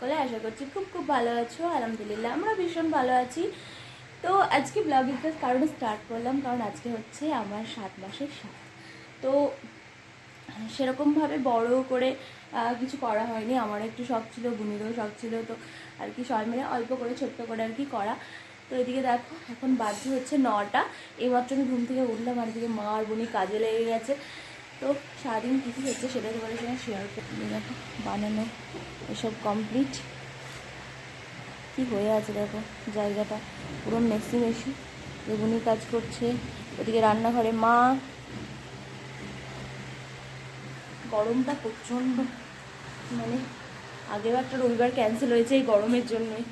সকলে, আশা করছি খুব খুব ভালো আছো। আলহামদুলিল্লাহ আমরা ভীষণ ভালো আছি। তো আজকে ব্লগিংটার কারণে স্টার্ট করলাম, কারণ আজকে হচ্ছে আমার 7 মাসের সাত। তো সেরকমভাবে বড় করে কিছু করা হয়নি। আমার একটু শখ ছিল, বুনিরও শখ ছিল, তো আর কি সবাই মিলে অল্প করে ছোট্ট করে আর কি করা। তো এদিকে দেখো এখন বাজে হচ্ছে 9টা। এইমাত্র আমি ঘুম থেকে উঠলাম, আর এদিকে মা আর বুনি কাজে লেগে গেছে। তো সারাদিন কী কী হচ্ছে সেটা তোমাদের সঙ্গে শেয়ার করতে। দেখো বানানো এসব কমপ্লিট। কি হয়ে আছে দেখো জায়গাটা পুরো মেসি মেসি। বুনি কাজ করছে, ওদিকে রান্নাঘরে মা। গরমটা প্রচণ্ড, মানে আগের একটা রবিবার ক্যান্সেল হয়েছে এই গরমের জন্যই,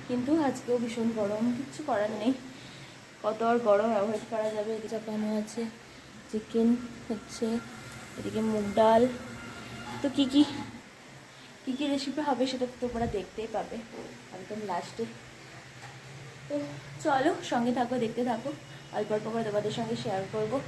কিন্তু আজকেও ভীষণ গরম, কিচ্ছু করার নেই। কত আর গরম অ্যাভয়েড করা যাবে। এদিকে চাপানো আছে চিকেন হচ্ছে, এদিকে মুগ ডাল। তো কী কী রেসিপি হবে সেটা তো তোমরা দেখতেই পাবে একদম লাস্টে। তো চলো সঙ্গে থাকো, দেখতে থাকো, অল্প অল্প করে তোমাদের সঙ্গে শেয়ার করবো।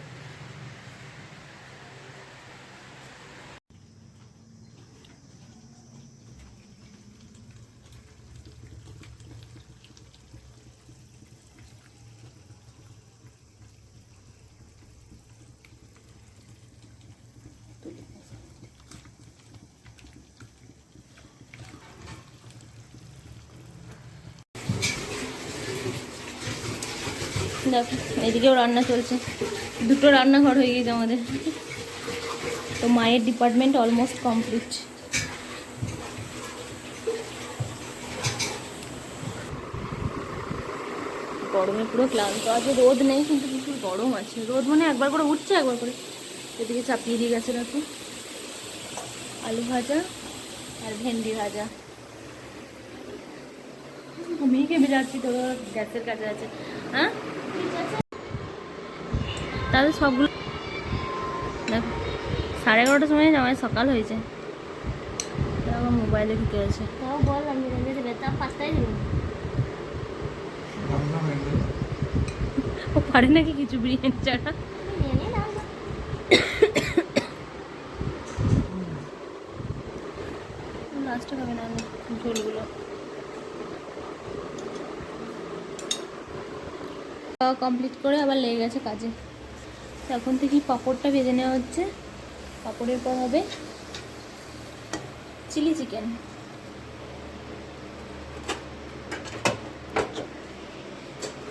দেখো এদিকেও রান্না চলছে, দুটো রান্নাঘর হয়ে গেছে আমাদের। তো মায়ের ডিপার্টমেন্ট অলমোস্ট কমপ্লিট। গরমে পুরো ক্লান্ত আছে, রোদ নেই কিন্তু প্রচুর গরম আছে। রোদ মানে একবার করে উঠছে একবার করে। এদিকে চাপিয়ে দিয়ে গেছে দেখো আলু ভাজা আর ভেন্ডি ভাজা। ঘুমিয়ে খেয়ে যাচ্ছি, তোর গ্যাসের কাছে আছে। হ্যাঁ তাহলে সবগুলো দেখো 11:30টার সময় আমার সকাল হয়েছে, আমার মোবাইলে ঢুকে আছে। বল আমি পাঁচটায় দিব। ও পারে নাকি কিছু বিরিয়ানি ছাড়া? লাস্টে খাবে না ঝোলগুলো। কমপ্লিট করে আবার লেগে গেছে কাজে। এখন থেকেই পাঁপড়টা ভেজে নেওয়া হচ্ছে। পাঁপড়ের পর হবে চিলি চিকেন।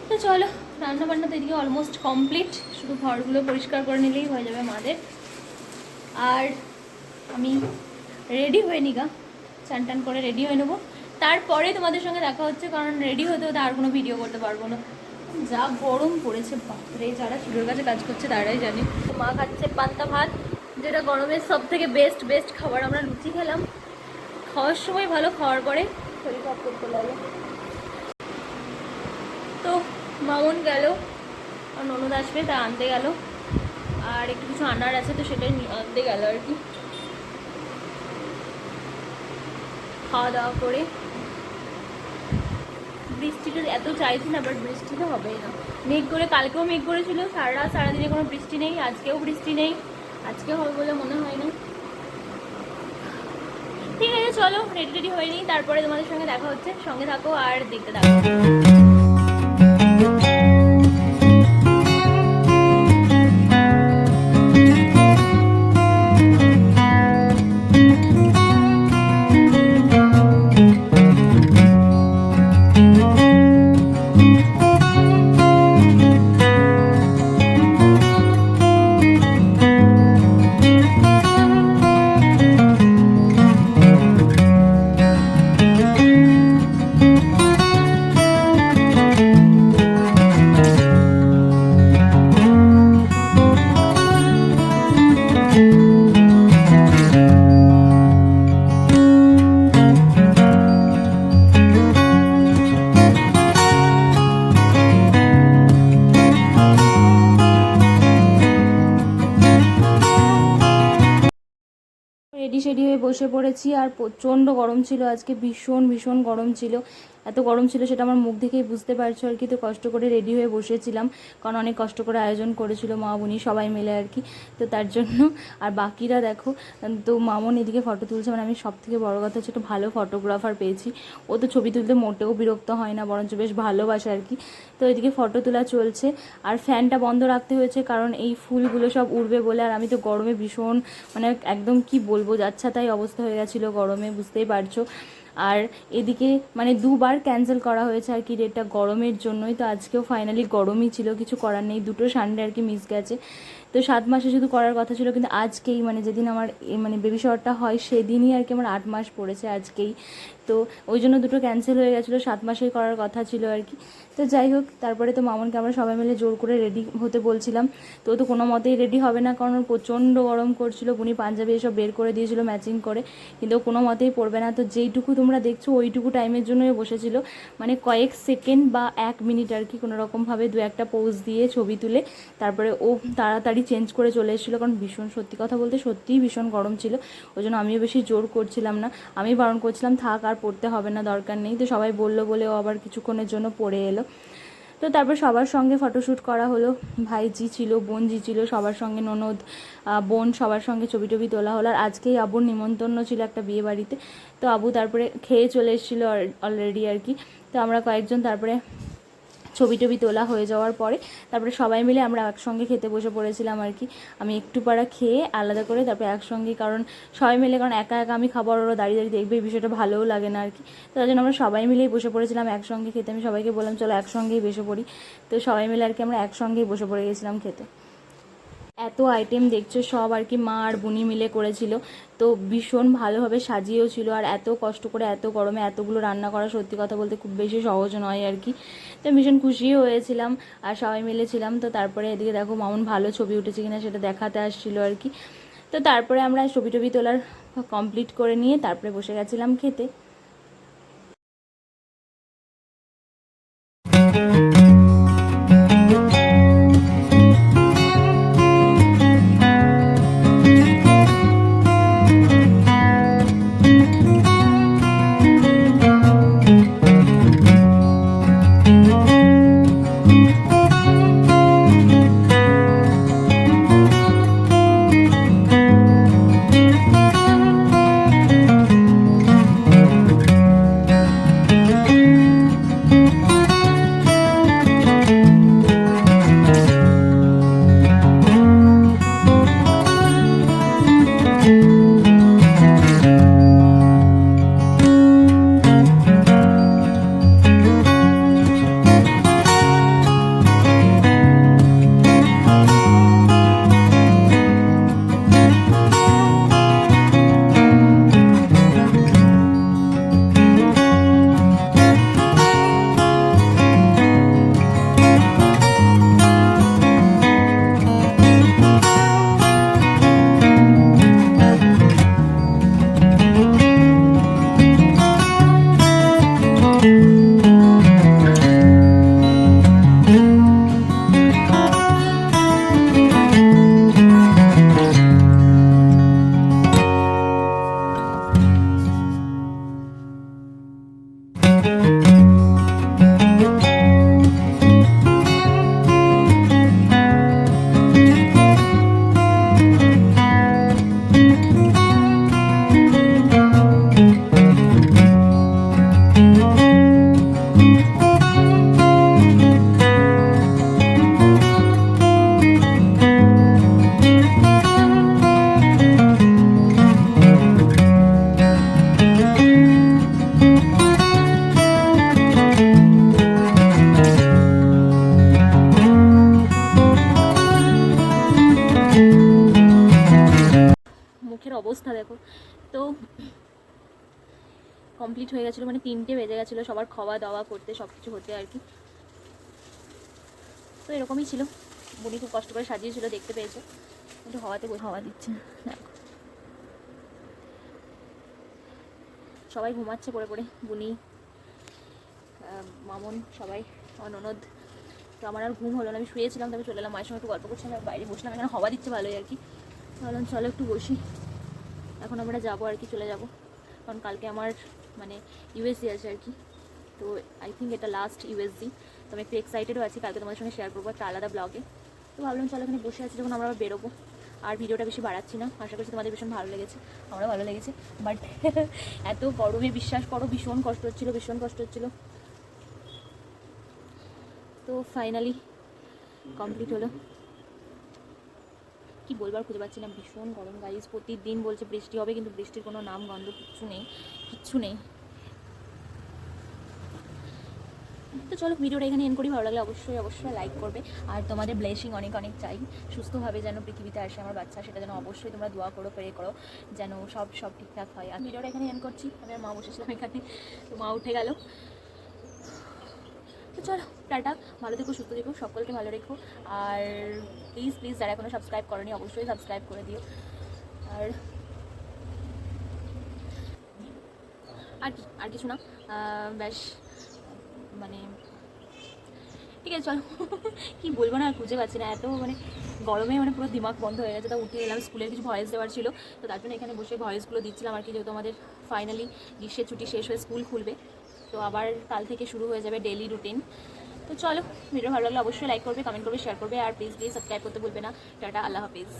তো চলো রান্না বান্না তো এদিকে অলমোস্ট কমপ্লিট, শুধু ঘরগুলো পরিষ্কার করে নিলেই হয়ে যাবে আমাদের। আর আমি রেডি হয়ে নিগা, চান টান করে রেডি হয়ে নেবো, তারপরে তোমাদের সঙ্গে দেখা হচ্ছে। কারণ রেডি হতে হতে আর কোনো ভিডিও করতে পারবো না, যা গরম পড়েছে বাপরে। যারা চুলোর কাছে কাজ করছে তারাই জানে। মা খাচ্ছে পান্তা ভাত, যেটা গরমের সব থেকে বেস্ট খাবার। আমরা লুচি খেলাম, খাওয়ার সময় ভালো, খাওয়ার পরে শরীর খারাপ করতে লাগে। তো মামুন গেল, আর ননদ আসবে তা আনতে গেল, আর একটু কিছু আনার আছে তো সেটাই আনতে গেল আর কি। খাওয়া দাওয়া করে বৃষ্টিটা এত চাইছি না, বাট বৃষ্টি তো হবেই না। মেঘ করে, কালকেও মেঘ করেছিল সারাদিনে কোনো বৃষ্টি নেই, আজকেও বৃষ্টি নেই, আজকে হবে বলে মনে হয় না। ঠিক আছে চলো রেডি হয়ে নিই, তারপরে তোমাদের সঙ্গে দেখা হচ্ছে। সঙ্গে থাকো আর দেখতে থাকো। রেডি হয়ে বসে পড়েছি। আর প্রচণ্ড গরম ছিল আজকে, ভীষণ গরম ছিল। এত গরম ছিল সেটা আমার মুখ দেখেই বুঝতে পারছো আর কি। তো কষ্ট করে রেডি হয়ে বসেছিলাম, কারণ অনেক কষ্ট করে আয়োজন করেছিল মা বোনি সবাই মিলে আর কি। তো তার জন্য আর বাকিরা দেখো, তো মামন এদিকে ফটো তুলছে, মানে আমি সব থেকে বড় কথা হচ্ছে একটা ভালো ফটোগ্রাফার পেয়েছি। ও তো ছবি তুলতে মোটেও বিরক্ত হয় না, বরঞ্চ বেশ ভালোবাসে আর কি। তো এদিকে ফটো তোলা চলছে, আর ফ্যানটা বন্ধ রাখতে হয়েছে কারণ এই ফুলগুলো সব উড়বে বলে। আর আমি তো গরমে ভীষণ মানে একদম কি বলবো, যাচ্ছা তাই অবস্থা হয়ে গেছিলো গরমে, বুঝতেই পারছো। আর এদিকে মানে দুবার ক্যান্সেল করা হয়েছে আর কি ডেটটা গরমের জন্যই। তো আজকেও ফাইনালি গরমই ছিল, কিছু করার নেই, দুটো সানডে আর কি মিস গেছে। তো 7 মাসে শুধু করার কথা ছিল, কিন্তু আজকেই মানে যেদিন আমার মানে বেবি শাওয়ারটা হয় সেদিনই আর কি আমার 8 মাস পড়েছে আজকেই। তো ওই জন্য দুটো ক্যান্সেল হয়ে গেছিলো, 7 মাসেই করার কথা ছিল আর কি। তো যাই হোক, তারপরে তো মামনকে আমরা সবাই মিলে জোর করে রেডি হতে বলছিলাম। তো তো কোনো মতেই রেডি হবে না, কারণ প্রচণ্ড গরম করছিল। বুনি পাঞ্জাবি এসব বের করে দিয়েছিল ম্যাচিং করে, কিন্তু কোনো মতেই পড়বে না। তো যেইটুকু তোমরা দেখছো ওইটুকু টাইমের জন্যই বসেছিল, মানে কয়েক সেকেন্ড বা 1 মিনিট আর কি, কোনোরকমভাবে 2-1টা পোজ দিয়ে ছবি তুলে তারপরে ও তাড়াতাড়ি চেঞ্জ করে চলে এসেছিলো। কারণ ভীষণ, সত্যি কথা বলতে সত্যিই ভীষণ গরম ছিল। ওই জন্য আমিও বেশি জোর করছিলাম না, আমি বারণ করছিলাম থাক আর পড়তে হবে না, দরকার নেই। তো সবাই বললো বলে ও আবার কিছুক্ষণের জন্য পড়ে এলো। তো তারপর সবার সঙ্গে ফটোশ্যুট করা হলো, ভাইজি ছিল, বোনজি ছিল, সবার সঙ্গে ননদ বোন সবার সঙ্গে ছবি টবি তোলা হলো। আর আজকেই আবুর নিমন্ত্রণ ছিল একটা বিয়ে বাড়িতে। তো আবু তারপরে খেয়ে চলে এসেছিলো অলরেডি আর কি। তো আমরা কয়েকজন তারপরে ছবি টবি তোলা হয়ে যাওয়ার পরে তারপরে সবাই মিলে আমরা একসঙ্গে খেতে বসে পড়েছিলাম আর কি। আমি একটু পাড়া খেয়ে আলাদা করে তারপরে একসঙ্গে, কারণ সবাই মিলে, কারণ একা একা আমি খাবার ওরা দাঁড়িয়ে দাঁড়িয়ে দেখবে, এই বিষয়টা ভালোও লাগে না আর কি। তো তার জন্য আমরা সবাই মিলেই বসে পড়েছিলাম একসঙ্গে খেতে। আমি সবাইকে বললাম চলো একসঙ্গেই বসে পড়ি। তো সবাই মিলে আর কি আমরা একসঙ্গেই বসে পড়ে গেছিলাম খেতে। এত আইটেম দেখছো সব আর কি মা আর বুনি মিলে করেছিল, তো ভীষণ ভালোভাবে সাজিয়েও ছিল। আর এত কষ্ট করে এত গরমে এতগুলো রান্না করা সত্যি কথা বলতে খুব বেশি সহজ নয় আর কি। তো ভীষণ খুশিও হয়েছিলাম আর সবাই মিলে ছিলাম। তো তারপরে এদিকে দেখো মামুন ভালো ছবি উঠেছে কিনা সেটা দেখাতে আসছিলো আর কি। তো তারপরে আমরা ছবি টবি তোলার কমপ্লিট করে নিয়ে তারপরে বসে গেছিলাম খেতে। অবস্থা দেখো। তো কমপ্লিট হয়ে গেছিলো, মানে 3টে বেজে গেছিলো সবার খাওয়া দাওয়া করতে, সব কিছু হতে আর কি। তো এরকমই ছিল, বুনি খুব কষ্ট করে সাজিয়েছিল, দেখতে পেয়েছে। একটু হাওয়া দিচ্ছে, দেখো সবাই ঘুমাচ্ছে পড়ে পড়ে, বুনি মামন সবাই, ননদ। তো আমার আর ঘুম হলো না, আমি শুয়েছিলাম, তবে চলে এলাম মায়ের সঙ্গে একটু গল্প করছিলাম, বাইরে বসলাম, এখানে হাওয়া দিচ্ছে ভালোই আর কি। ভাবলাম চলো একটু বসি। এখন আমরা যাবো আর কি, চলে যাব, কারণ কালকে আমার মানে ইউএসএ আছে আর কি। তো আই থিঙ্ক এটা লাস্ট ইউএসজি। তো আমি একটু এক্সাইটেডও আছি, কালকে তোমাদের সঙ্গে শেয়ার করবো একটা আলাদা ব্লগে। তো ভাবলাম চলো এখানে বসে আছি যখন আমরা আবার বেরোবো, আর ভিডিওটা বেশি বাড়াচ্ছি না। আশা করছি তোমাদের ভীষণ ভালো লেগেছে, আমারও ভালো লেগেছে। বাট এত গরমে বিশ্বাস করো ভীষণ কষ্ট হচ্ছিলো, ভীষণ কষ্ট হচ্ছিলো। তো ফাইনালি কমপ্লিট হলো। কি বলবার খুঁজে পাচ্ছি না, ভীষণ গরম গাইজ। প্রতিদিন বলছে বৃষ্টি হবে, কিন্তু বৃষ্টির কোনো নাম গন্ধ কিচ্ছু নেই, কিচ্ছু নেই। তো চলো ভিডিওটা এখানে এন্ড করি। ভালো লাগলে অবশ্যই অবশ্যই লাইক করবে, আর তোমাদের ব্লেসিং অনেক অনেক চাই। সুস্থভাবে যেন পৃথিবীতে আসে আমার বাচ্চা, সেটা যেন অবশ্যই তোমরা দোয়া করো, প্রে করো যেন সব ঠিকঠাক হয়। আর ভিডিওটা এখানে এন্ড করছি। আমি আর মা বসেছিলাম এখানে, তো মা উঠে গেল। তো চলো টাটা, ভালো থেকো, সুস্থ থেকো, সকলকে ভালো রেখো। আর প্লিজ প্লিজ যারা এখনো সাবস্ক্রাইব করোনি অবশ্যই সাবস্ক্রাইব করে দিও। আর আর কিছু না, ব্যাস মানে ঠিক আছে চলো। কী বলবো না, আর খুঁজে পাচ্ছি না, এত মানে গরমে মানে পুরো দিমাগ বন্ধ হয়ে গেছে। তা উঠে এলাম, স্কুলের কিছু ভয়েস দেওয়ার ছিল, তো তার জন্য এখানে বসে ভয়েসগুলো দিচ্ছিলাম আর কি। যেহেতু আমাদের ফাইনালি গ্রীষ্মের ছুটি শেষ হয়ে স্কুল খুলবে, তো আবার কাল থেকে শুরু হয়ে যাবে ডেলি রুটিন। তো চলো ভিডিও ভালো লাগলে অবশ্যই লাইক করবে, কমেন্ট করবে, শেয়ার করবে, আর প্লিজ প্লিজ সাবস্ক্রাইব করতে ভুলবে না। টাটা, আল্লাহ হাফিজ।